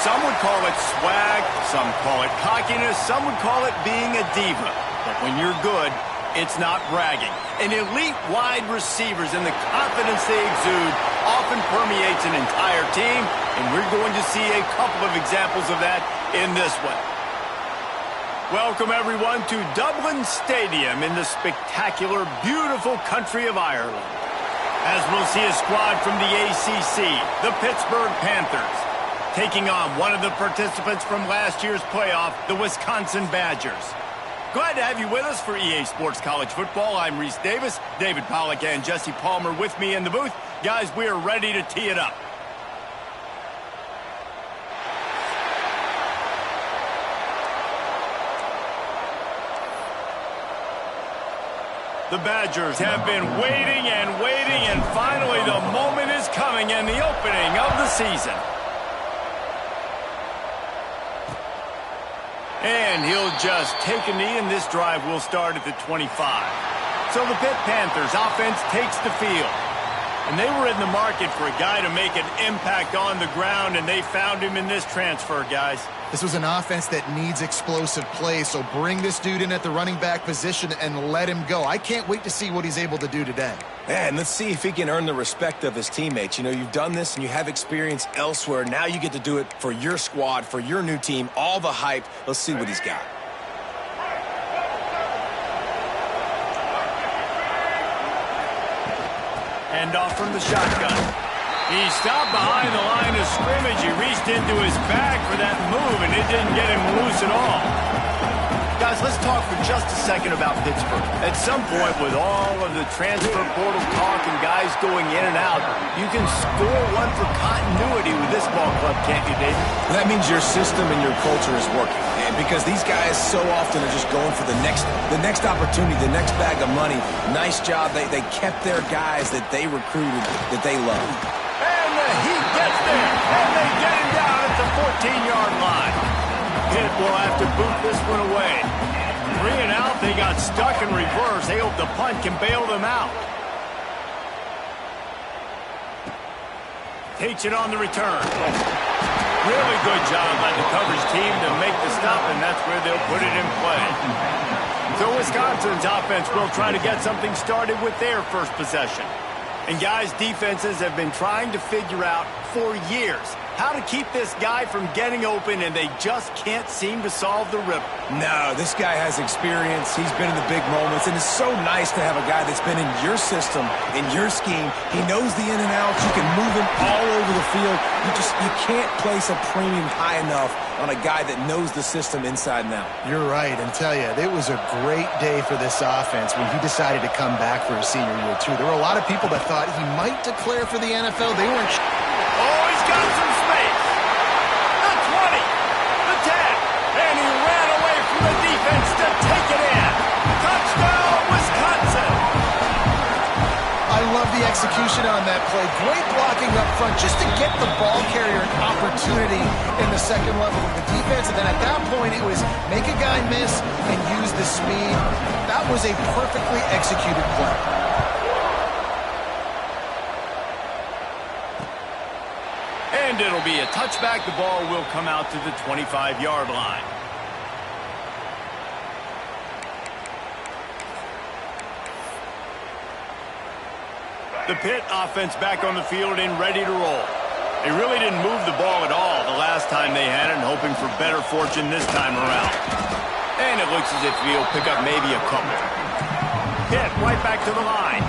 Some would call it swag, some call it cockiness, some would call it being a diva. But when you're good, it's not bragging. And elite wide receivers and the confidence they exude often permeates an entire team, and we're going to see a couple of examples of that in this one. Welcome, everyone, to Dublin Stadium in the spectacular, beautiful country of Ireland, as we'll see a squad from the ACC, the Pittsburgh Panthers, taking on one of the participants from last year's playoff, the Wisconsin Badgers. Glad to have you with us for EA Sports College Football. I'm Reese Davis, David Pollack and Jesse Palmer with me in the booth. Guys, we are ready to tee it up. The Badgers have been waiting and waiting, and finally the moment is coming in the opening of the season. And he'll just take a knee, and this drive will start at the 25. So the Pitt Panthers offense takes the field. And they were in the market for a guy to make an impact on the ground, and they found him in this transfer, guys. This was an offense that needs explosive play, so bring this dude in at the running back position and let him go. I can't wait to see what he's able to do today. Man, let's see if he can earn the respect of his teammates. You know, you've done this and you have experience elsewhere. Now you get to do it for your squad, for your new team, all the hype. Let's see what he's got. Hand off from the shotgun. He stopped behind the line of scrimmage. He reached into his bag for that move, and it didn't get him loose at all. Guys, let's talk for just a second about Pittsburgh. At some point, with all of the transfer portal talk and guys going in and out, you can score one for continuity with this ball club, can't you, Dave? That means your system and your culture is working. And because these guys so often are just going for the next opportunity, the next bag of money. Nice job. They kept their guys that they recruited, that they love. And the heat gets there, and they get him down at the 14-yard line. Pitt will have to boot this one away. 3 and out, they got stuck in reverse. They hope the punt can bail them out. Takes it on the return. Really good job by the coverage team to make the stop, and that's where they'll put it in play. So Wisconsin's offense will try to get something started with their first possession. And guys, defenses have been trying to figure out for years how to keep this guy from getting open, and they just can't seem to solve the rip. No, this guy has experience. He's been in the big moments, and it's so nice to have a guy that's been in your system, in your scheme. He knows the in and outs. You can move him all over the field. You can't place a premium high enough on a guy that knows the system inside and out. You're right, and tell you, it was a great day for this offense when he decided to come back for his senior year, too. There were a lot of people that thought he might declare for the NFL. They weren't. Oh, he's got some space. The 20, the 10, and he ran away from the defense to take it in. Touchdown, Wisconsin. I love the execution on that play. Great blocking up front just to get the ball carrier an opportunity in the second level of the defense. And then at that point, it was make a guy miss and use the speed. That was a perfectly executed play. And it'll be a touchback. The ball will come out to the 25-yard line. The Pitt offense back on the field and ready to roll. They really didn't move the ball at all the last time they had it, hoping for better fortune this time around. And it looks as if he'll pick up maybe a couple. Pitt right back to the line.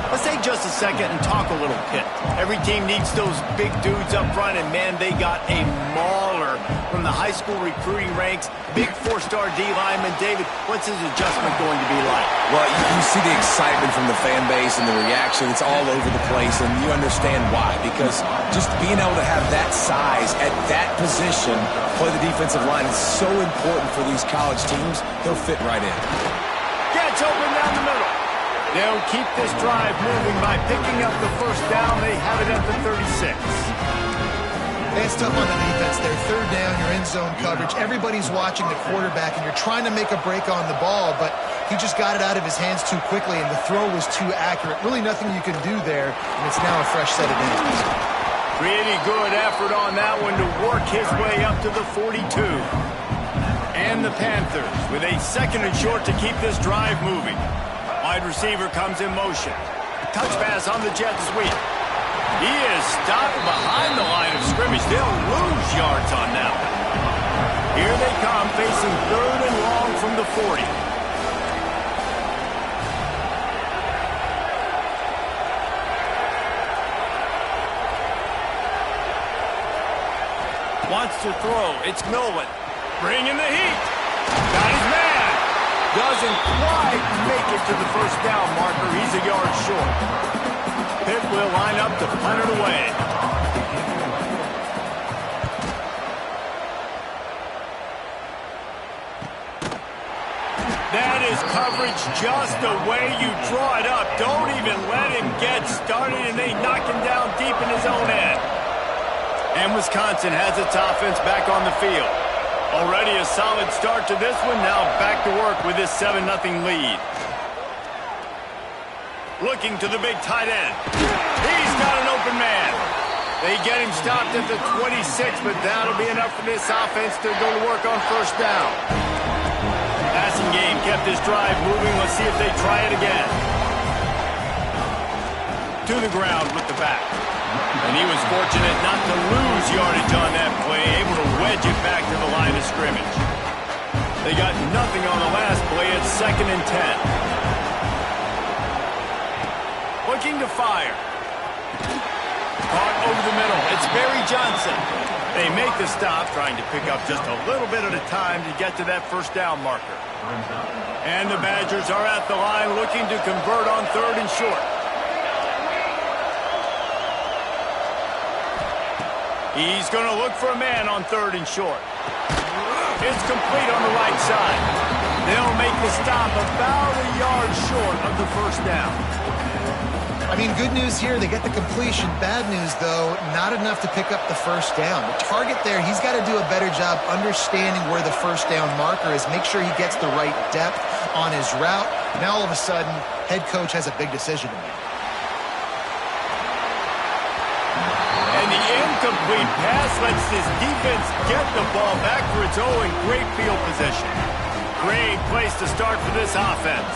Let's take just a second and talk a little Pitt. Every team needs those big dudes up front, and man, they got a mauler from the high school recruiting ranks. Big 4-star D lineman. David, what's his adjustment going to be like? Well, you see the excitement from the fan base and the reaction. It's all over the place, and you understand why. Because just being able to have that size at that position, play the defensive line, is so important for these college teams. He'll fit right in. Gets open down the middle. They'll keep this drive moving by picking up the first down. They have it at the 36. It's tough on the defense there. Third down, you're in zone coverage. Everybody's watching the quarterback, and you're trying to make a break on the ball, but he just got it out of his hands too quickly, and the throw was too accurate. Really nothing you can do there, and it's now a fresh set of downs. Pretty good effort on that one to work his way up to the 42. And the Panthers with a 2nd and short to keep this drive moving. Wide receiver comes in motion. Touch pass on the jet sweep. He is stopped behind the line of scrimmage. They'll lose yards on that one. Here they come, facing 3rd and long from the 40. Wants to throw. It's Nolan. Bringing the heat. Got his man. Doesn't quite make it to the first down marker. He's a yard short. Pitt will line up to punt it away. That is coverage just the way you draw it up. Don't even let him get started, and they knock him down deep in his own end. And Wisconsin has its offense back on the field. Already a solid start to this one. Now back to work with this 7-0 lead. Looking to the big tight end. He's got an open man. They get him stopped at the 26, but that'll be enough for this offense to go to work on first down. Passing game kept this drive moving. Let's see if they try it again. To the ground with the back. And he was fortunate not to lose yardage on that play, able to wedge it back to the line of scrimmage. They got nothing on the last play. It's 2nd and 10. Looking to fire. Caught over the middle. It's Barry Johnson. They make the stop, trying to pick up just a little bit at a time to get to that first down marker. And the Badgers are at the line looking to convert on 3rd and short. He's going to look for a man on 3rd and short. It's complete on the right side. They'll make the stop about a yard short of the first down. I mean, good news here, they get the completion. Bad news, though, not enough to pick up the first down. The target there, he's got to do a better job understanding where the first down marker is, make sure he gets the right depth on his route. Now, all of a sudden, head coach has a big decision to make. And the incomplete pass lets this defense get the ball back for its own. Great field position. Great place to start for this offense.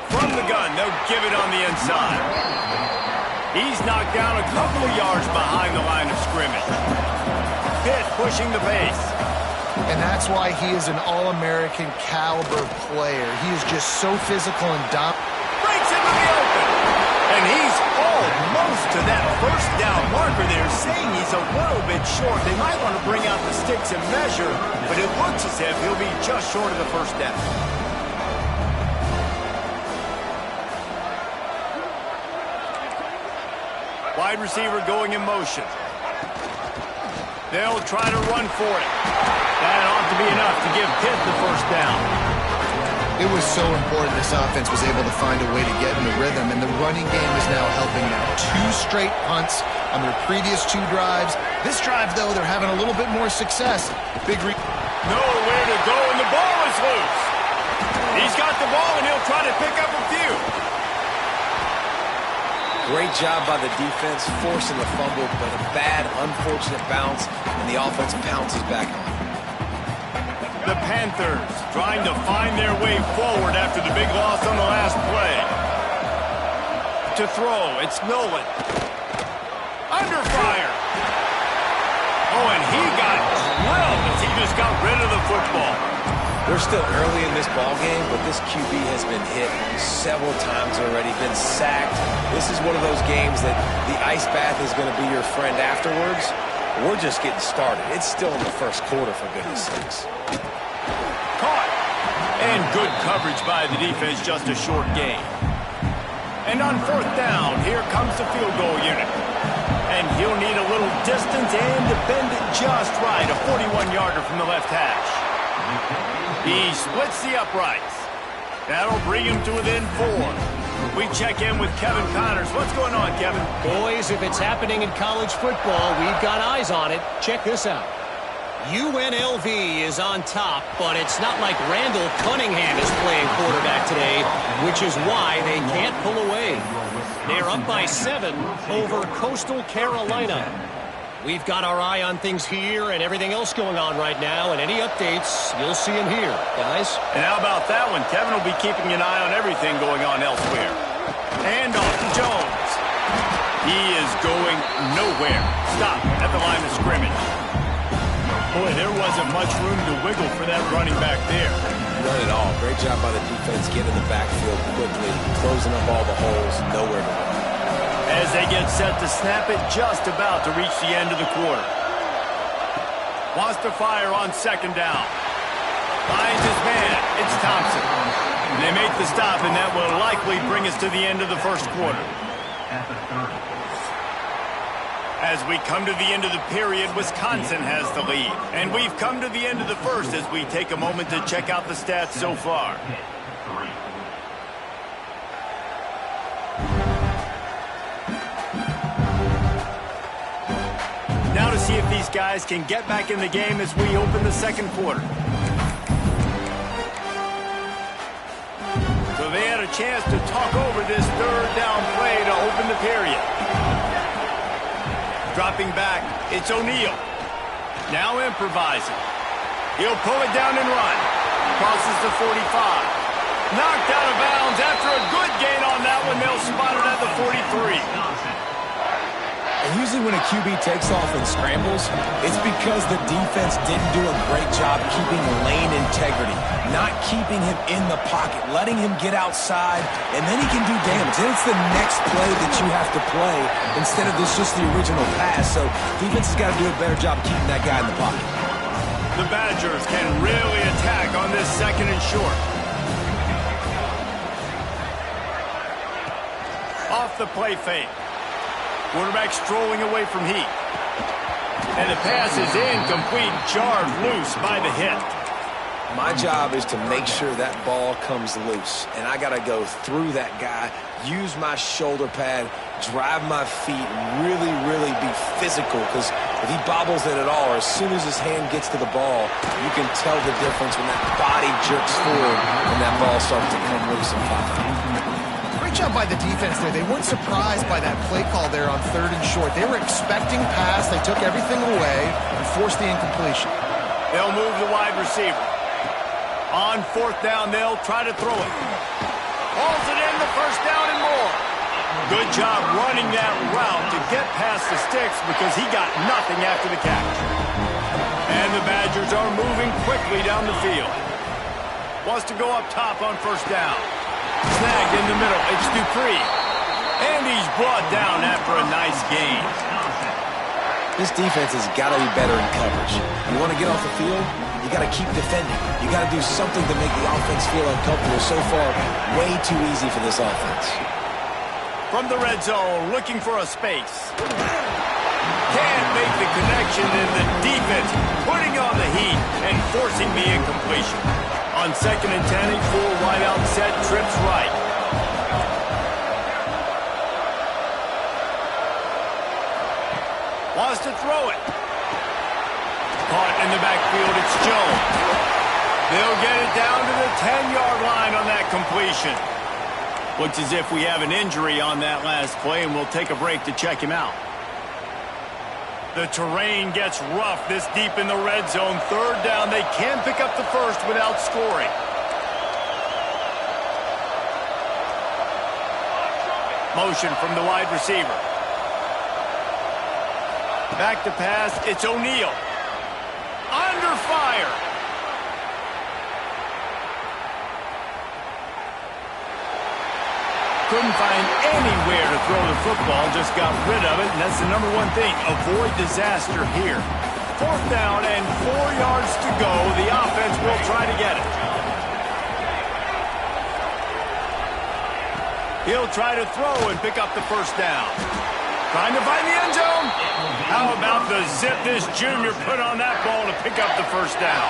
From the gun, they'll give it on the inside. He's knocked down a couple of yards behind the line of scrimmage. Pitt pushing the pace. And that's why he is an All-American caliber player. He is just so physical and dominant. Breaks into the open. And he's almost to that first down marker. They're saying he's a little bit short. They might want to bring out the sticks and measure, but it looks as if he'll be just short of the first down. Wide receiver going in motion. They'll try to run for it. That ought to be enough to give Pitt the first down. It was so important this offense was able to find a way to get in the rhythm, and the running game is now helping them. 2 straight punts on their previous 2 drives. This drive, though, they're having a little bit more success. Nowhere to go, and the ball is loose. He's got the ball, and he'll try to pick up a few. Great job by the defense, forcing the fumble, but a bad, unfortunate bounce, and the offense pounces back on. The Panthers trying to find their way forward after the big loss on the last play. To throw, it's Nolan. Under fire. Oh, and he got drilled as he just got rid of the football. We're still early in this ballgame, but this QB has been hit several times already, been sacked. This is one of those games that the ice bath is going to be your friend afterwards. We're just getting started. It's still in the first quarter, for goodness sakes. Caught. And good coverage by the defense, just a short gain. And on 4th down, here comes the field goal unit. And he'll need a little distance and to bend it just right. A 41-yarder from the left hash. He splits the uprights. That'll bring him to within 4. We check in with Kevin Connors. What's going on, Kevin? Boys, if it's happening in college football, we've got eyes on it. Check this out. UNLV is on top, but it's not like Randall Cunningham is playing quarterback today, which is why they can't pull away. They're up by 7 over Coastal Carolina. We've got our eye on things here and everything else going on right now, and any updates, you'll see them here, guys. And how about that one? Kevin will be keeping an eye on everything going on elsewhere. And off to Jones. He is going nowhere. Stop at the line of scrimmage. Boy, there wasn't much room to wiggle for that running back there. None at all. Great job by the defense getting in the backfield quickly, closing up all the holes, nowhere to go. As they get set to snap it, just about to reach the end of the quarter. Wants to fire on second down. Finds his man. It's Thompson. They make the stop, and that will likely bring us to the end of the first quarter. As we come to the end of the period, Wisconsin has the lead. And we've come to the end of the first as we take a moment to check out the stats so far. Now to see if these guys can get back in the game as we open the second quarter. So they had a chance to talk over this third down play to open the period. Dropping back, it's O'Neal. Now improvising. He'll pull it down and run. Crosses the 45. Knocked out of bounds after a good gain on that one. They'll spot it at the 43. And usually when a QB takes off and scrambles, it's because the defense didn't do a great job keeping lane integrity, not keeping him in the pocket, letting him get outside, and then he can do damage. Then it's the next play that you have to play instead of just the original pass. So defense has got to do a better job keeping that guy in the pocket. The Badgers can really attack on this second and short. Off the play fake. Quarterback strolling away from heat. And the pass is incomplete, jarred loose by the hit. My job is to make sure that ball comes loose. And I got to go through that guy, use my shoulder pad, drive my feet, really, really be physical. Because if he bobbles it at all, or as soon as his hand gets to the ball, you can tell the difference when that body jerks forward and that ball starts to come loose and pop out. Great job by the defense there. They weren't surprised by that play call there on third and short. They were expecting pass. They took everything away and forced the incompletion. They'll move the wide receiver. On fourth down, they'll try to throw it. Hauls it in, the first down and more. Good job running that route to get past the sticks because he got nothing after the catch. And the Badgers are moving quickly down the field. Wants to go up top on first down. Snagged in the middle, it's Dupree. And he's brought down after a nice gain. This defense has got to be better in coverage. You want to get off the field, you got to keep defending. You got to do something to make the offense feel uncomfortable. So far, way too easy for this offense. From the red zone, looking for a space. Can't make the connection, and the defense putting on the heat and forcing the incompletion. On second and 10, a full wide out set, trips right. Wants to throw it. Caught in the backfield, it's Jones. They'll get it down to the 10-yard line on that completion. Looks as if we have an injury on that last play, and we'll take a break to check him out. The terrain gets rough this deep in the red zone. Third down, they can pick up the first without scoring. Motion from the wide receiver. Back to pass, it's O'Neal. Under fire. Couldn't find anywhere to throw the football, just got rid of it, and that's the number one thing. Avoid disaster here. Fourth down and 4 yards to go. The offense will try to get it. He'll try to throw and pick up the first down. Trying to find the end zone. How about the zip this junior put on that ball to pick up the first down?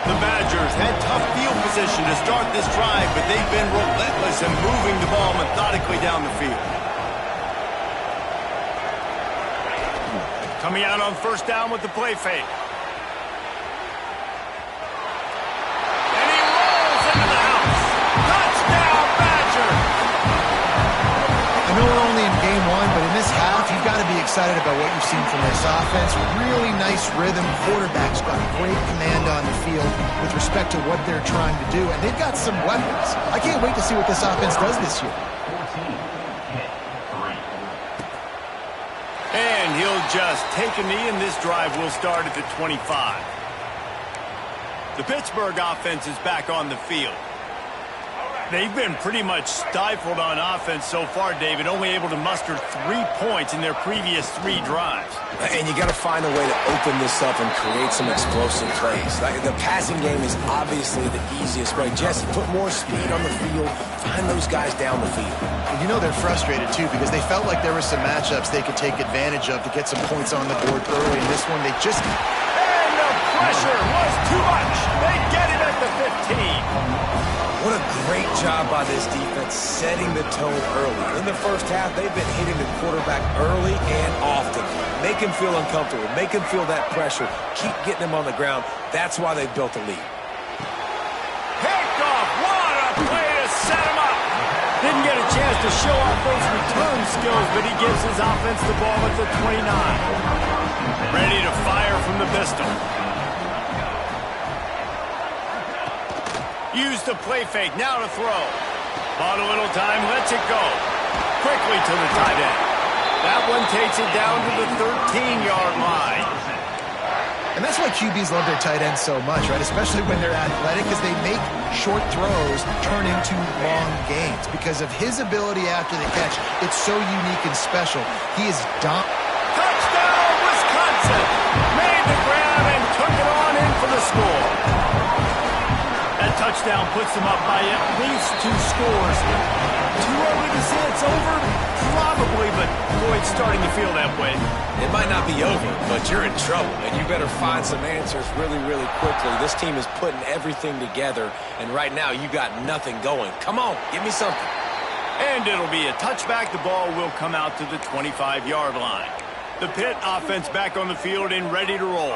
The Badgers had tough field position to start this drive, but they've been relentless in moving the ball methodically down the field. Coming out on first down with the play fake. excited about what you've seen from this offense. Really nice rhythm. Quarterback's got great command on the field with respect to what they're trying to do, and they've got some weapons. I can't wait to see what this offense does this year. And he'll just take a knee, and this drive will start at the 25. The Pittsburgh offense is back on the field. They've been pretty much stifled on offense so far, David, only able to muster 3 points in their previous 3 drives. And you got to find a way to open this up and create some explosive plays. Like, the passing game is obviously the easiest way. Jesse, put more speed on the field. Find those guys down the field. And you know they're frustrated, too, because they felt like there were some matchups they could take advantage of to get some points on the board early. In this one, they just... And the pressure was too much. They get it at the 15. What a great job by this defense setting the tone early. In the first half, they've been hitting the quarterback early and often. Make him feel uncomfortable. Make him feel that pressure. Keep getting him on the ground. That's why they've built a lead. Picked off. What a play to set him up. Didn't get a chance to show off those return skills, but he gives his offense the ball at the 29. Ready to fire from the pistol. Used the play fake, now to throw. Bought a little time, lets it go. Quickly to the tight end. That one takes it down to the 13-yard line. And that's why QBs love their tight ends so much, right? Especially when they're athletic, because they make short throws turn into long gains. Because of his ability after the catch, it's so unique and special. He is dominant. Touchdown, Wisconsin! Made the grab and took it on in for the score. That touchdown puts them up by at least 2 scores. Too early to say it's over? Probably, but boy, it's starting to feel that way. It might not be over, but you're in trouble, and you better find some answers really, really quickly. This team is putting everything together, and right now you got nothing going. Come on, give me something. And it'll be a touchback. The ball will come out to the 25-yard line. The Pitt offense back on the field and ready to roll.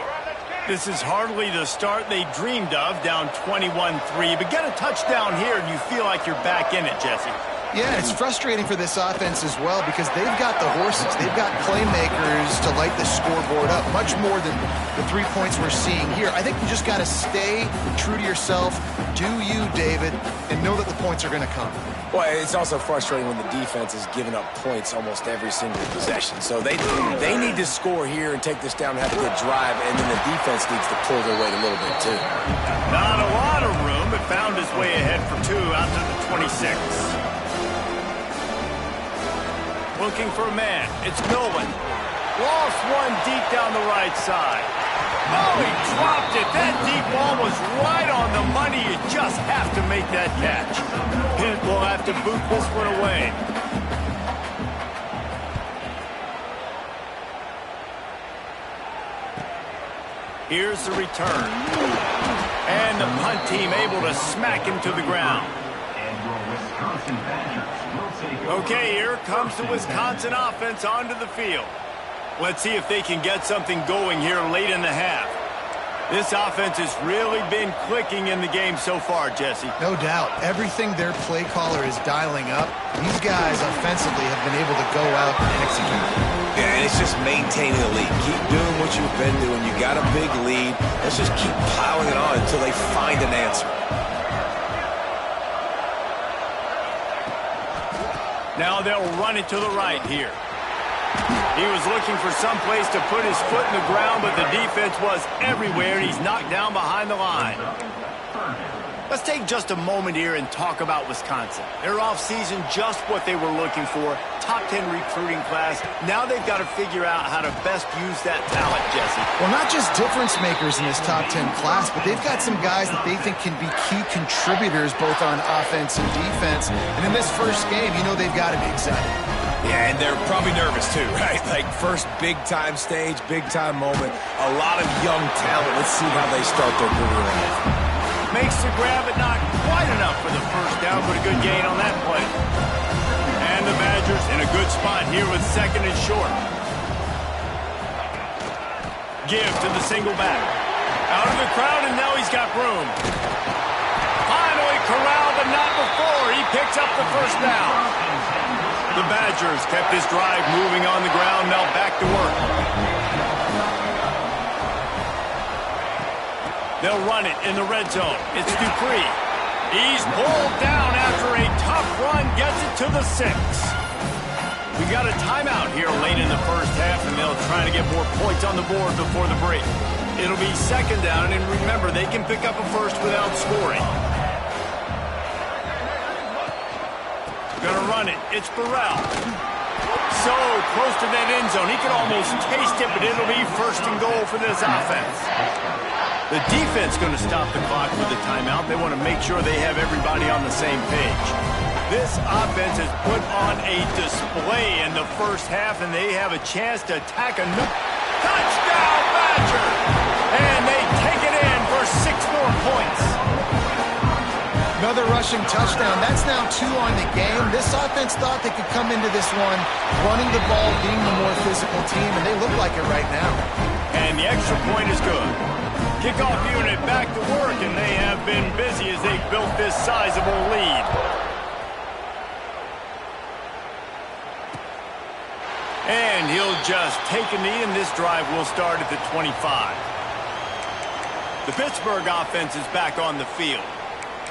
This is hardly the start they dreamed of, down 21-3. But get a touchdown here, and you feel like you're back in it, Jesse. Yeah, it's frustrating for this offense as well because they've got the horses. They've got playmakers to light the scoreboard up, much more than the 3 points we're seeing here. I think you just got to stay true to yourself, do you, David, and know that the points are going to come. Well, it's also frustrating when the defense is giving up points almost every single possession. So they need to score here and take this down and have a good drive, and then the defense needs to pull their weight a little bit too. Not a lot of room, but found his way ahead for 2 out to the 26. Looking for a man. It's Nolan. Lost one deep down the right side. Oh, he dropped it. That deep ball was right on the money. You just have to make that catch. Pitt will have to boot this one away. Here's the return. And the punt team able to smack him to the ground. Okay, here comes the Wisconsin offense onto the field. Let's see if they can get something going here late in the half. This offense has really been clicking in the game so far, Jesse. No doubt. Everything their play caller is dialing up, these guys offensively have been able to go out and execute. Yeah, and it's just maintaining the lead. Keep doing what you've been doing. You got a big lead. Let's just keep piling it on until they find an answer. Now they'll run it to the right here. He was looking for some place to put his foot in the ground, but the defense was everywhere, and he's knocked down behind the line. Let's take just a moment here and talk about Wisconsin. Their offseason, just what they were looking for. Top 10 recruiting class. Now they've got to figure out how to best use that talent, Jesse. Well, not just difference makers in this top 10 class, but they've got some guys that they think can be key contributors both on offense and defense. And in this first game, you know they've got to be excited. Yeah, and they're probably nervous too, right? Like first big-time stage, big-time moment. A lot of young talent. Let's see how they start their career off. Makes the grab, but not quite enough for the first down, but a good gain on that play. And the Badgers in a good spot here with 2nd and short. Give to the single back. Out of the crowd, and now he's got room. Finally corralled, but not before. He picks up the first down. The Badgers kept this drive moving on the ground. Now back to work. They'll run it in the red zone. It's Dupree. He's pulled down after a tough run. Gets it to the 6. We got a timeout here late in the first half, and they'll try to get more points on the board before the break. It'll be second down, and remember, they can pick up a first without scoring. Gonna run it. It's Burrell. So close to that end zone. He can almost taste it, but it'll be first and goal for this offense. The defense going to stop the clock with the timeout. They want to make sure they have everybody on the same page. This offense has put on a display in the first half, and they have a chance to attack a new touchdown Badger. And they take it in for 6 more points. Another rushing touchdown. That's now 2 on the game. This offense thought they could come into this one running the ball, being the more physical team, and they look like it right now. And the extra point is good. Kickoff unit back to work, and they have been busy as they built this sizable lead. And he'll just take a knee, and this drive will start at the 25. The Pittsburgh offense is back on the field.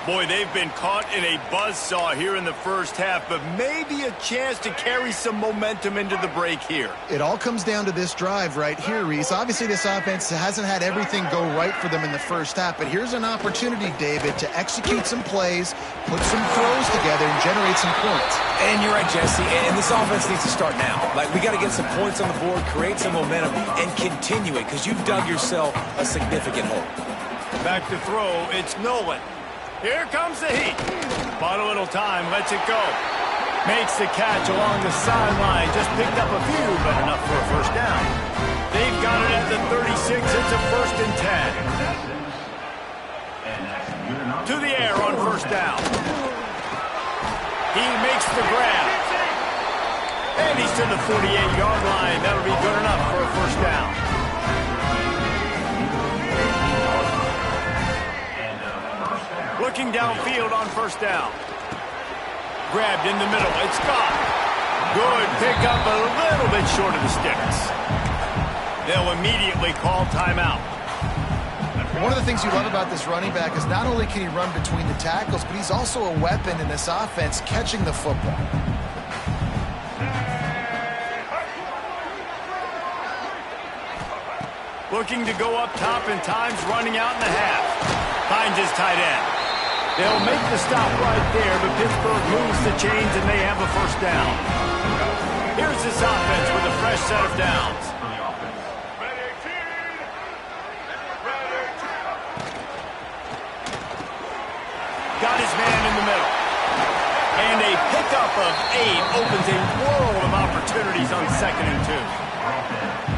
Boy, they've been caught in a buzzsaw here in the first half, but maybe a chance to carry some momentum into the break here. It all comes down to this drive right here, Reese. Obviously, this offense hasn't had everything go right for them in the first half, but here's an opportunity, David, to execute some plays, put some throws together, and generate some points. And you're right, Jesse, and this offense needs to start now. Like, we got to get some points on the board, create some momentum, and continue it, because you've dug yourself a significant hole. Back to throw, it's Nolan. Here comes the heat. Bought a little time, lets it go. Makes the catch along the sideline. Just picked up a few, but enough for a first down. They've got it at the 36. It's a 1st and 10. To the air on first down. He makes the grab. And he's to the 48-yard line. That'll be good enough for a first down. Looking downfield on first down. Grabbed in the middle. It's gone. Good pickup, a little bit short of the sticks. They'll immediately call timeout. One of the things you love about this running back is not only can he run between the tackles, but he's also a weapon in this offense catching the football. Looking to go up top, and time's running out in the half. Finds his tight end. They'll make the stop right there, but Pittsburgh moves the chains, and they have a first down. Here's this offense with a fresh set of downs. Got his man in the middle. And a pickup of 8 opens a world of opportunities on 2nd and 2.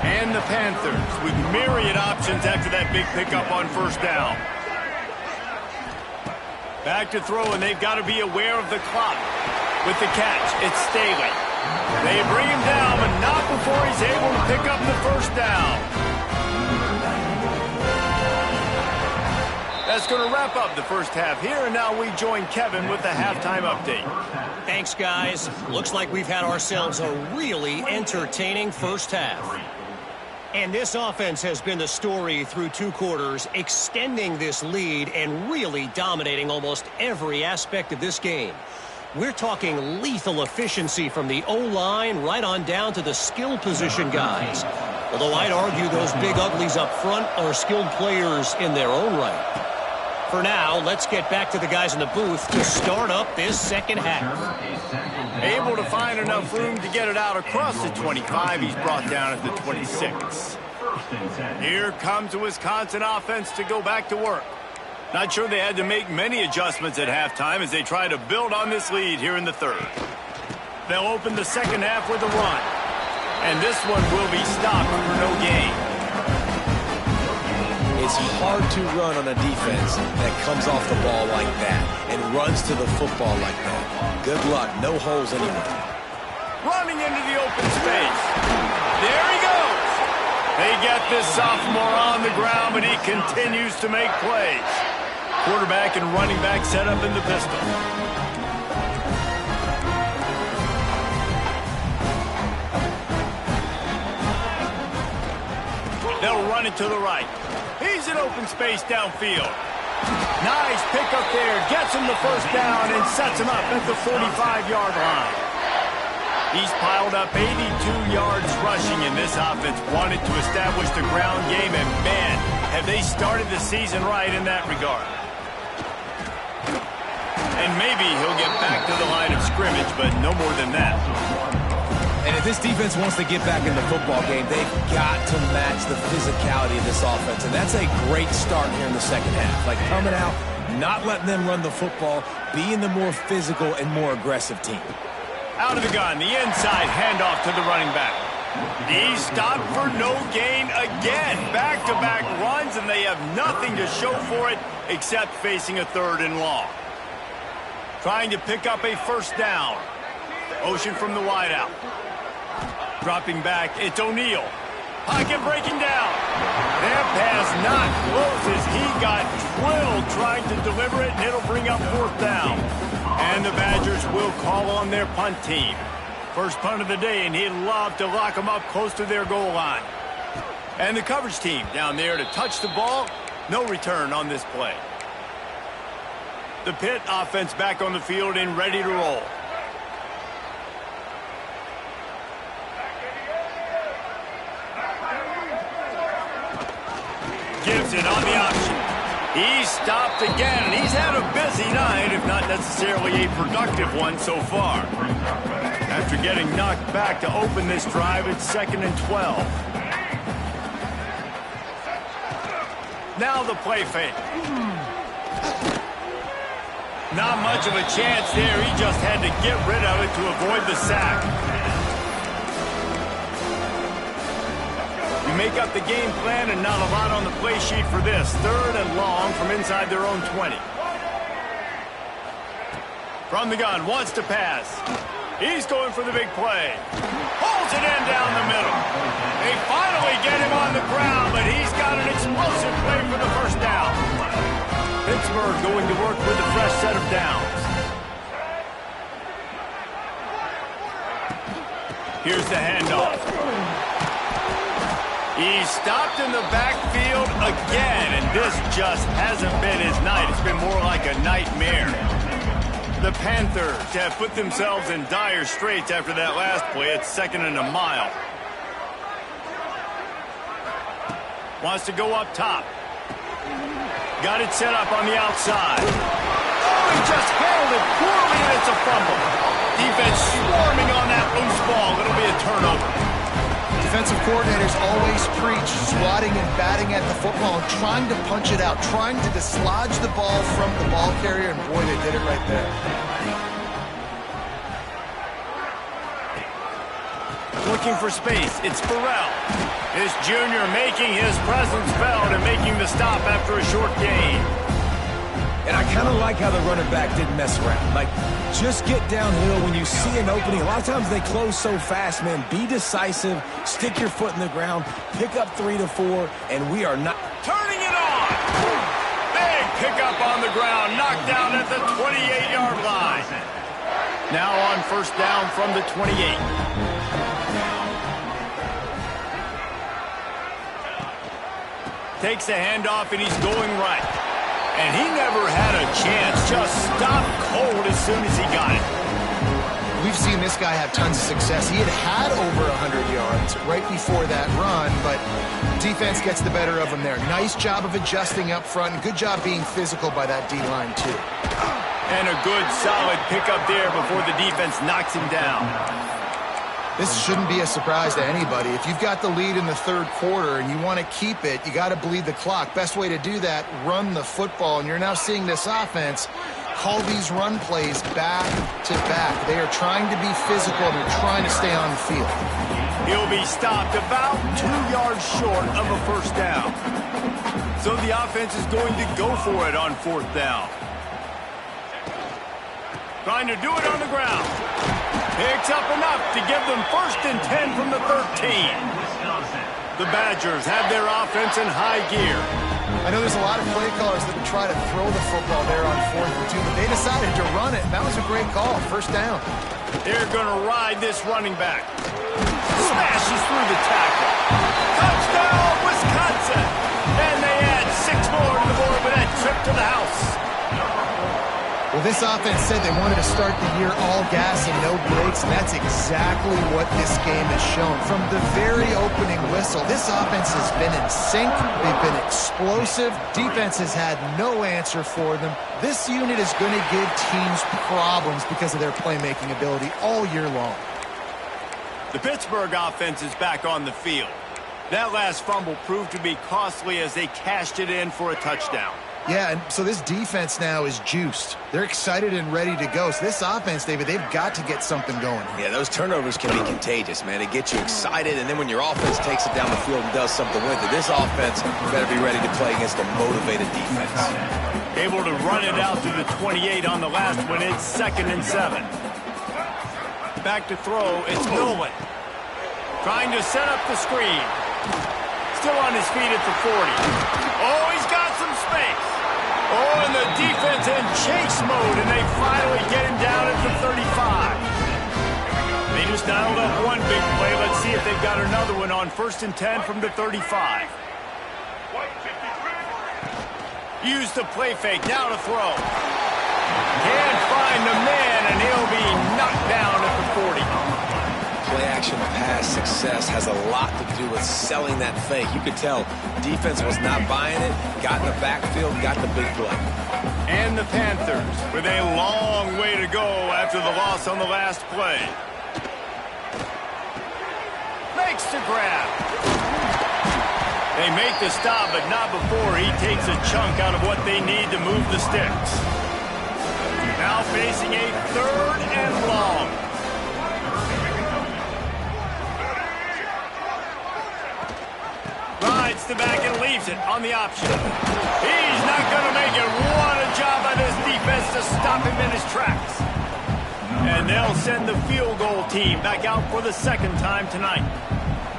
And the Panthers with myriad options after that big pickup on first down. Back to throw, and they've got to be aware of the clock. With the catch, it's Staley. They bring him down, but not before he's able to pick up the first down. That's going to wrap up the first half here, and now we join Kevin with the halftime update. Thanks, guys. Looks like we've had ourselves a really entertaining first half. And this offense has been the story through 2 quarters, extending this lead and really dominating almost every aspect of this game. We're talking lethal efficiency from the O-line right on down to the skill position guys. Although I'd argue those big uglies up front are skilled players in their own right. For now, let's get back to the guys in the booth to start up this second half. Able to find enough room to get it out across the 25. He's brought down at the 26. Here comes the Wisconsin offense to go back to work. Not sure they had to make many adjustments at halftime as they try to build on this lead here in the third. They'll open the second half with a run. And this one will be stopped for no gain. It's hard to run on a defense that comes off the ball like that and runs to the football like that. Good luck. No holes anywhere. Running into the open space. There he goes. They get this sophomore on the ground, but he continues to make plays. Quarterback and running back set up in the pistol. run it to the right. He's in open space downfield. Nice pickup there. Gets him the first down and sets him up at the 45-yard line. He's piled up 82 yards rushing, and this offense wanted to establish the ground game, and man, have they started the season right in that regard. And maybe he'll get back to the line of scrimmage, but no more than that. And if this defense wants to get back in the football game, they've got to match the physicality of this offense. And that's a great start here in the second half. Like coming out, not letting them run the football, being the more physical and more aggressive team. Out of the gun, the inside handoff to the running back. He's stopped for no gain again. Back-to-back runs, and they have nothing to show for it except facing a 3rd and long. Trying to pick up a first down. Motion from the wideout. Dropping back, it's O'Neal. Pocket breaking down. That pass not close as he got drilled trying to deliver it, and it'll bring up 4th down. And the Badgers will call on their punt team. First punt of the day, and he'd love to lock them up close to their goal line. And the coverage team down there to touch the ball. No return on this play. The Pitt offense back on the field and ready to roll. Gibson on the option. He's stopped again. He's had a busy night, if not necessarily a productive one so far. After getting knocked back to open this drive, it's 2nd and 12. Now the play fake. Not much of a chance there. He just had to get rid of it to avoid the sack. You make up the game plan and not a lot on the play sheet for this. 3rd and long from inside their own 20. From the gun, wants to pass. He's going for the big play. Holds it in down the middle. They finally get him on the ground, but he's got an explosive play for the first down. Pittsburgh going to work with a fresh set of downs. Here's the handoff. He's stopped in the backfield again, and this just hasn't been his night. It's been more like a nightmare. The Panthers have put themselves in dire straits after that last play. It's 2nd and a mile. Wants to go up top. Got it set up on the outside. Oh, he just handled it poorly, and it's a fumble. Defense swarming on that loose ball. It'll be a turnover. Defensive coordinators always preach swatting and batting at the football and trying to punch it out, trying to dislodge the ball from the ball carrier, and boy, they did it right there. Looking for space, it's Burrell. This junior making his presence felt and making the stop after a short gain. And I kind of like how the running back didn't mess around. Like, just get downhill when you see an opening. A lot of times they close so fast, man. Be decisive, stick your foot in the ground, pick up 3 to 4, and we are not... Turning it on! Big pickup on the ground, knocked down at the 28-yard line. Now on first down from the 28. Takes the handoff, and he's going right. And he never had a chance. Just stopped cold as soon as he got it. We've seen this guy have tons of success. He had over 100 yards right before that run, but defense gets the better of him there. Nice job of adjusting up front, and good job being physical by that D-line, too. And a good, solid pickup there before the defense knocks him down. This shouldn't be a surprise to anybody. If you've got the lead in the 3rd quarter and you want to keep it, you got to bleed the clock. Best way to do that, run the football. And you're now seeing this offense call these run plays back to back. They are trying to be physical, and they're trying to stay on the field. He'll be stopped about 2 yards short of a first down. So the offense is going to go for it on 4th down. Trying to do it on the ground. Picks up enough to give them 1st and 10 from the 13. The Badgers have their offense in high gear. I know there's a lot of play callers that would try to throw the football there on 4th and 2, but they decided to run it, and that was a great call. First down. They're going to ride this running back. Smashes through the tackle. Touchdown, Wisconsin! to the house. Well, this offense said they wanted to start the year all gas and no breaks, and that's exactly what this game has shown. From the very opening whistle, this offense has been in sync. They've been explosive. Defense has had no answer for them. This unit is going to give teams problems because of their playmaking ability all year long. The Pittsburgh offense is back on the field. That last fumble proved to be costly as they cashed it in for a touchdown. Yeah, and so this defense now is juiced. They're excited and ready to go. So this offense, David, they've got to get something going. Yeah, those turnovers can be contagious, man. They get you excited, and then when your offense takes it down the field and does something with it, this offense better be ready to play against a motivated defense. Able to run it out to the 28 on the last one. It's 2nd and 7. Back to throw. It's Nolan. Trying to set up the screen. Still on his feet at the 40. Oh, he's got some space. Oh, and the defense in chase mode, and they finally get him down at the 35. They just dialed up one big play. Let's see if they've got another one on 1st and 10 from the 35. Use the play fake. Now to throw. Can't find the man, and he'll be knocked down at the 40. Play-action pass success has a lot to do with selling that fake. You could tell defense was not buying it, got in the backfield, got the big play. And the Panthers with a long way to go after the loss on the last play. Makes the grab. They make the stop, but not before he takes a chunk out of what they need to move the sticks. Now facing a 3rd and long. Rides the back and leaves it on the option. He's not going to make it. What a job by this defense to stop him in his tracks. And they'll send the field goal team back out for the 2nd time tonight.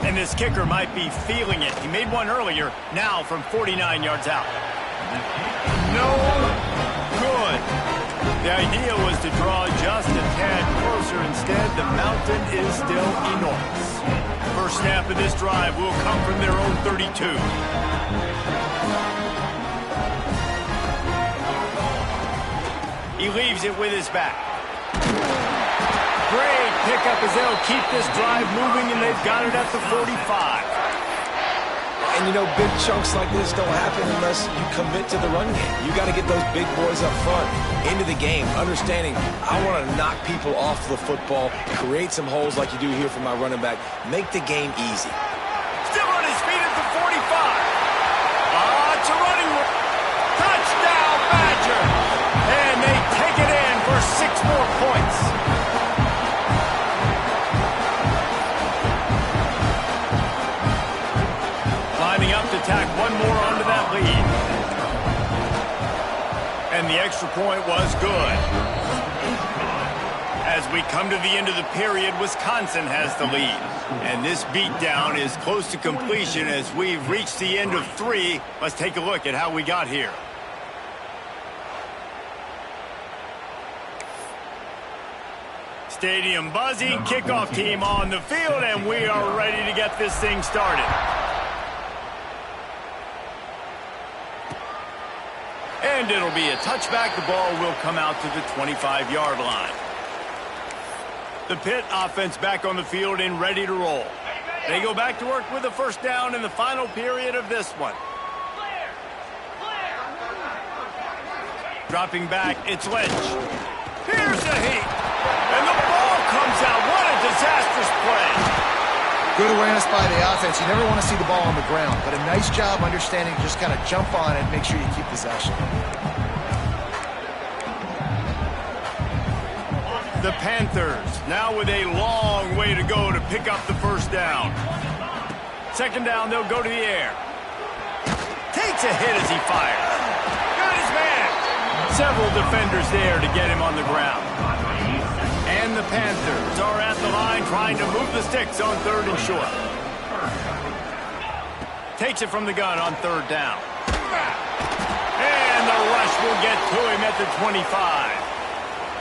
And this kicker might be feeling it. He made one earlier, now from 49 yards out. No good. The idea was to draw just a tad closer. Instead, the mountain is still enormous. First snap of this drive will come from their own 32. He leaves it with his back. Great pickup as they'll keep this drive moving, and they've got it at the 45. And, you know, big chunks like this don't happen unless you commit to the run game. You got to get those big boys up front into the game, understanding I want to knock people off the football, create some holes like you do here for my running back, make the game easy. Still on his feet at the 45. It's a running touchdown, Badger. And they take it in for 6 more points. Lining up to tack one more onto that lead. And the extra point was good. As we come to the end of the period, Wisconsin has the lead. And this beatdown is close to completion as we've reached the end of 3. Let's take a look at how we got here. Stadium buzzing, kickoff team on the field, and we are ready to get this thing started. And it'll be a touchback. The ball will come out to the 25-yard line. The Pitt offense back on the field and ready to roll. They go back to work with a first down in the final period of this one. Dropping back, it's Lynch. Here's the heat. And the ball comes out. What a disastrous play. Good awareness by the offense. You never want to see the ball on the ground, but a nice job understanding to just kind of jump on it and make sure you keep possession. The Panthers now with a long way to go to pick up the first down. 2nd down, they'll go to the air. Takes a hit as he fires. Got his man. Several defenders there to get him on the ground. And the Panthers are at the line trying to move the sticks on 3rd and short. Takes it from the gun on 3rd down. And the rush will get to him at the 25.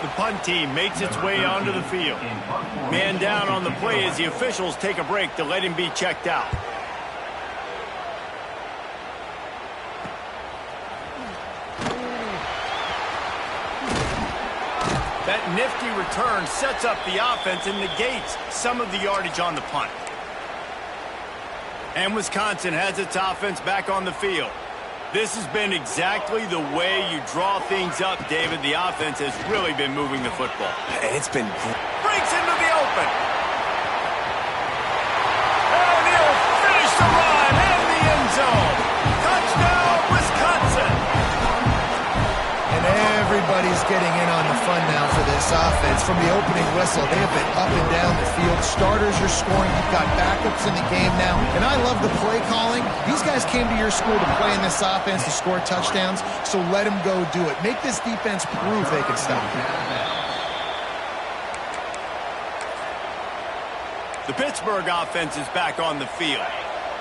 The punt team makes its way onto the field. Man down on the play as the officials take a break to let him be checked out. nifty return sets up the offense and negates some of the yardage on the punt. And Wisconsin has its offense back on the field. This has been exactly the way you draw things up, David. The offense has really been moving the football. And it's been... Breaks into the open. And he'll finish the run in the end zone. Touchdown, Wisconsin. And everybody's getting in on the fun now for this offense. From the opening whistle, they have been up and down the field. Starters are scoring. You've got backups in the game now. And I love the play calling. These guys came to your school to play in this offense to score touchdowns, so let them go do it. Make this defense prove they can stop it. The Pittsburgh offense is back on the field.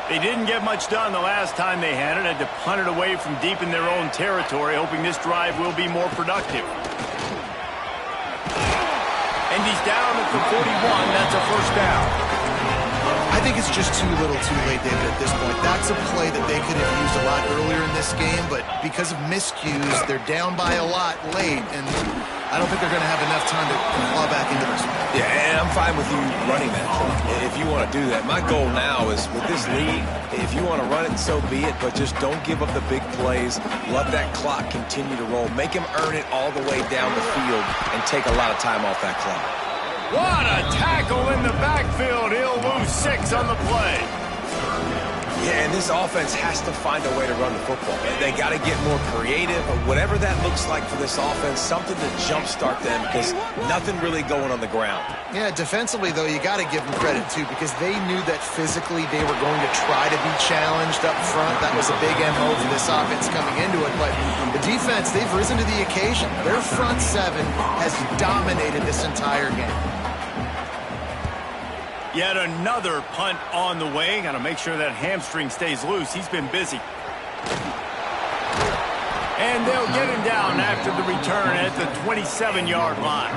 They didn't get much done the last time they had it. Had to punt it away from deep in their own territory, hoping this drive will be more productive. And he's down at the 41. That's a first down. I think it's just too little too late, David, at this point. That's a play that they could have used a lot earlier in this game, but because of miscues, they're down by a lot late, and I don't think they're going to have enough time to claw back into this one. Yeah, and I'm fine with you running that play if you want to do that. My goal now is, with this lead, if you want to run it, so be it, but just don't give up the big plays. Let that clock continue to roll. Make him earn it all the way down the field and take a lot of time off that clock. What a tackle in the backfield. He'll lose 6 on the play. Yeah, and this offense has to find a way to run the football. They got to get more creative, or whatever that looks like for this offense, something to jumpstart them, because nothing really going on the ground. Yeah, defensively, though, you got to give them credit, too, because they knew that physically they were going to try to be challenged up front. That was a big MO for this offense coming into it, but the defense, they've risen to the occasion. Their front seven has dominated this entire game. Yet another punt on the way. Got to make sure that hamstring stays loose. He's been busy. And they'll get him down after the return at the 27-yard line.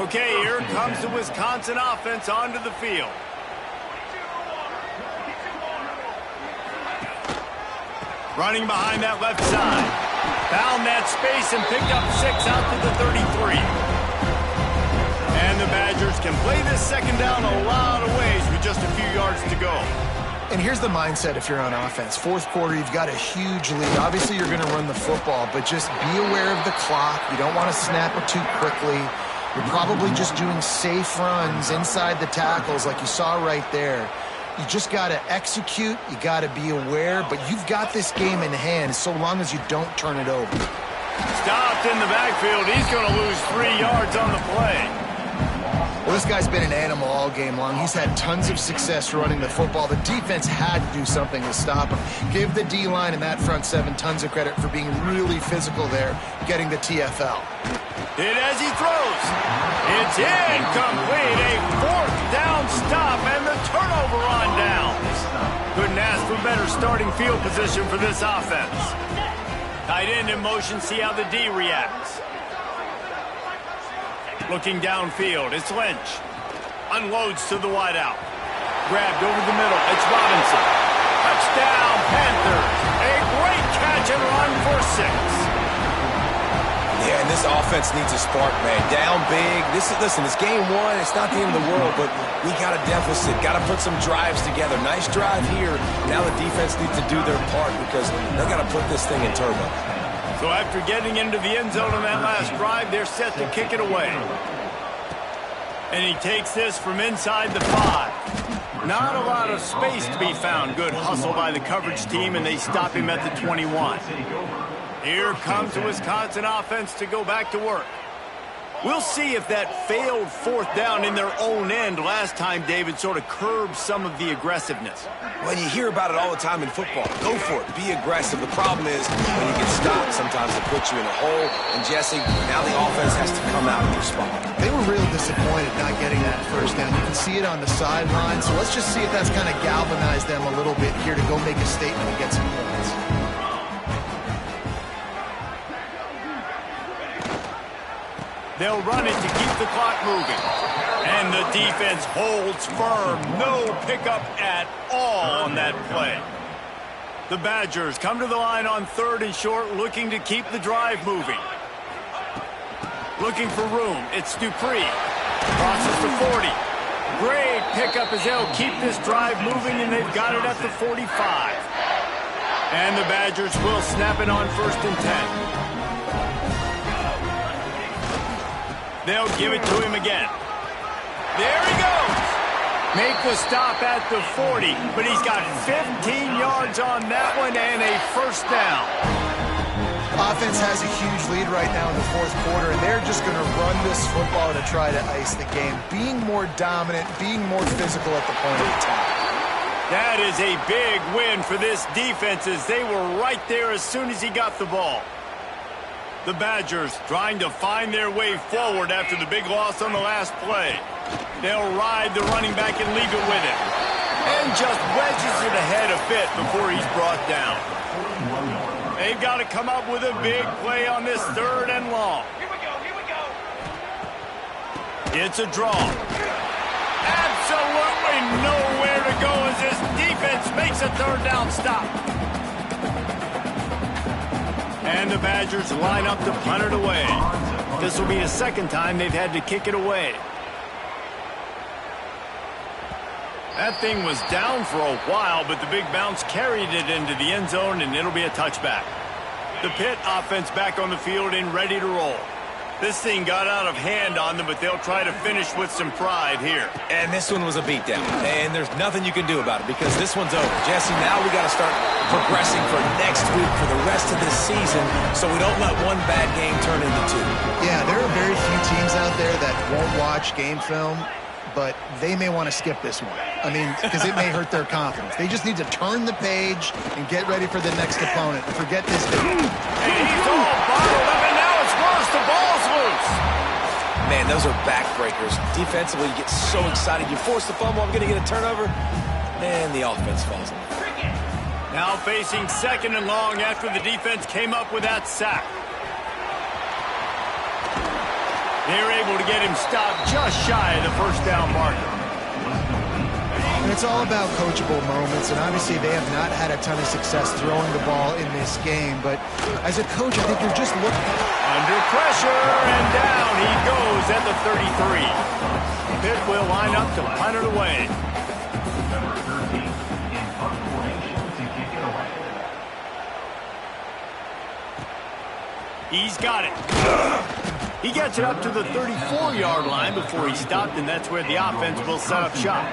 Okay, here comes the Wisconsin offense onto the field. Running behind that left side. Found that space and picked up 6 out to the 33. And the Badgers can play this second down a lot of ways with just a few yards to go. And here's the mindset if you're on offense. Fourth quarter, you've got a huge lead. Obviously, you're going to run the football, but just be aware of the clock. You don't want to snap it too quickly. You're probably just doing safe runs inside the tackles like you saw right there. You just got to execute. You got to be aware, but you've got this game in hand so long as you don't turn it over. Stopped in the backfield. He's going to lose 3 yards on the play. Well, this guy's been an animal all game long. He's had tons of success running the football. The defense had to do something to stop him. Give the D-line and that front seven tons of credit for being really physical there, getting the TFL. Hit as he throws. It's incomplete. A 4th down stop and the turnover on downs. Couldn't ask for better starting field position for this offense. Tight end in motion, see how the D reacts. Looking downfield, it's Lynch. Unloads to the wideout. Grabbed over the middle, it's Robinson. Touchdown, Panthers. A great catch and run for 6. Yeah, and this offense needs a spark, man. Down big. Listen, it's game 1. It's not the end of the world, but we got a deficit. Got to put some drives together. Nice drive here. Now the defense needs to do their part because they got to put this thing in turbo. So after getting into the end zone on that last drive, they're set to kick it away. And he takes this from inside the 5. Not a lot of space to be found. Good hustle by the coverage team, and they stop him at the 21. Here comes the Wisconsin offense to go back to work. We'll see if that failed 4th down in their own end last time, David, sort of curbed some of the aggressiveness. When you hear about it all the time in football, go for it. Be aggressive. The problem is when you get stopped, sometimes it puts you in a hole. And, Jesse, now the offense has to come out and respond. They were real disappointed not getting that first down. You can see it on the sideline. So let's just see if that's kind of galvanized them a little bit here to go make a statement and get some points. They'll run it to keep the clock moving. And the defense holds firm. No pickup at all on that play. The Badgers come to the line on 3rd and short, looking to keep the drive moving. Looking for room. It's Dupree. Crosses to 40. Great pickup as they'll keep this drive moving, and they've got it at the 45. And the Badgers will snap it on 1st and 10. They'll give it to him again. There he goes. Make the stop at the 40, but he's got 15 yards on that one and a 1st down. Offense has a huge lead right now in the 4th quarter, and they're just going to run this football to try to ice the game, being more dominant, being more physical at the point of attack. That is a big win for this defense as they were right there as soon as he got the ball. The Badgers trying to find their way forward after the big loss on the last play. They'll ride the running back and leave it with him. And just wedges it ahead a bit before he's brought down. They've got to come up with a big play on this 3rd and long. Here we go. It's a draw. Absolutely nowhere to go as this defense makes a 3rd down stop. And the Badgers line up to punt it away. This will be the 2nd time they've had to kick it away. That thing was down for a while, but the big bounce carried it into the end zone, and it'll be a touchback. The Pitt offense back on the field and ready to roll. This thing got out of hand on them, but they'll try to finish with some pride here. And this one was a beatdown, and there's nothing you can do about it because this one's over. Jesse, now we got to start progressing for next week for the rest of this season so we don't let one bad game turn into 2. Yeah, there are very few teams out there that won't watch game film, but they may want to skip this one. I mean, because it may hurt their confidence. They just need to turn the page and get ready for the next opponent. Forget this thing. And he's all bottled up, and now it's worse. The ball's loose. Man, those are backbreakers. Defensively, you get so excited. You force the fumble, I'm going to get a turnover, and the offense falls in. Now facing 2nd and long after the defense came up with that sack. They're able to get him stopped just shy of the 1st down marker. And it's all about coachable moments, and obviously they have not had a ton of success throwing the ball in this game, but as a coach, I think you're just looking... Under pressure, and down he goes at the 33. Pitt will line up to punt it away. He's got it. He gets it up to the 34-yard line before he stopped, and that's where the offense will set up shop.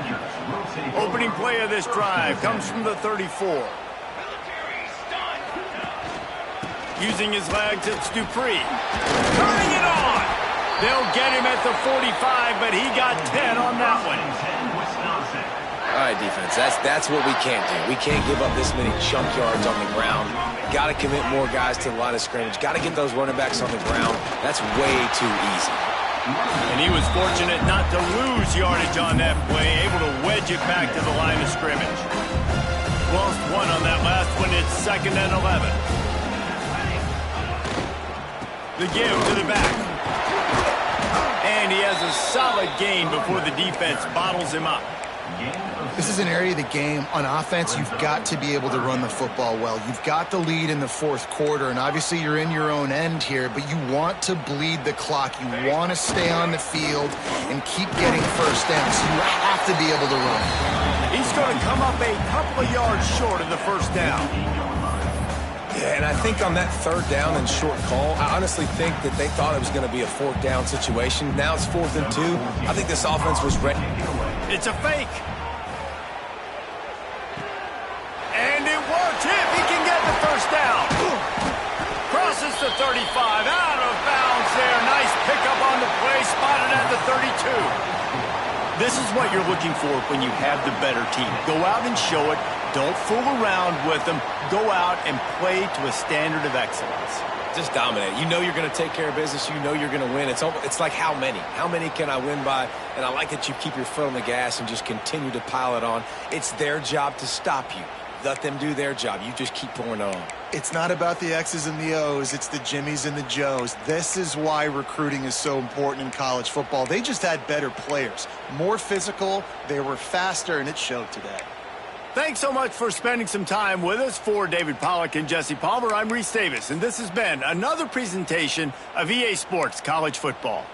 Opening play of this drive comes from the 34. Using his legs, it's Dupree. Turning it on! They'll get him at the 45, but he got 10 on that one. All right, defense, that's what we can't do. We can't give up this many chunk yards on the ground. Got to commit more guys to the line of scrimmage. Got to get those running backs on the ground. That's way too easy. And he was fortunate not to lose yardage on that play, able to wedge it back to the line of scrimmage. Lost 1 on that last one. It's 2nd and 11. The give to the back. And he has a solid gain before the defense bottles him up. This is an area of the game on offense you've got to be able to run the football well. You've got the lead in the 4th quarter, and obviously you're in your own end here, but you want to bleed the clock. You want to stay on the field and keep getting 1st down, so you have to be able to run. He's going to come up a couple of yards short of the 1st down. Yeah, and I think on that 3rd down and short call, I honestly think that they thought it was going to be a 4th down situation. Now it's 4th and 2. I think this offense was ready. It's a fake. And it works. If he can get the 1st down. Crosses the 35. Out of bounds there. Nice pickup on the play. Spotted at the 32. This is what you're looking for when you have the better team. Go out and show it. Don't fool around with them. Go out and play to a standard of excellence. Just dominate. You know you're going to take care of business. You know you're going to win. It's like how many? How many can I win by? And I like that you keep your foot on the gas and just continue to pile it on. It's their job to stop you. Let them do their job. You just keep pouring on. It's not about the X's and the O's. It's the Jimmies and the Joes. This is why recruiting is so important in college football. They just had better players. More physical. They were faster, and it showed today. Thanks so much for spending some time with us. For David Pollack and Jesse Palmer, I'm Reese Davis, and this has been another presentation of EA Sports College Football.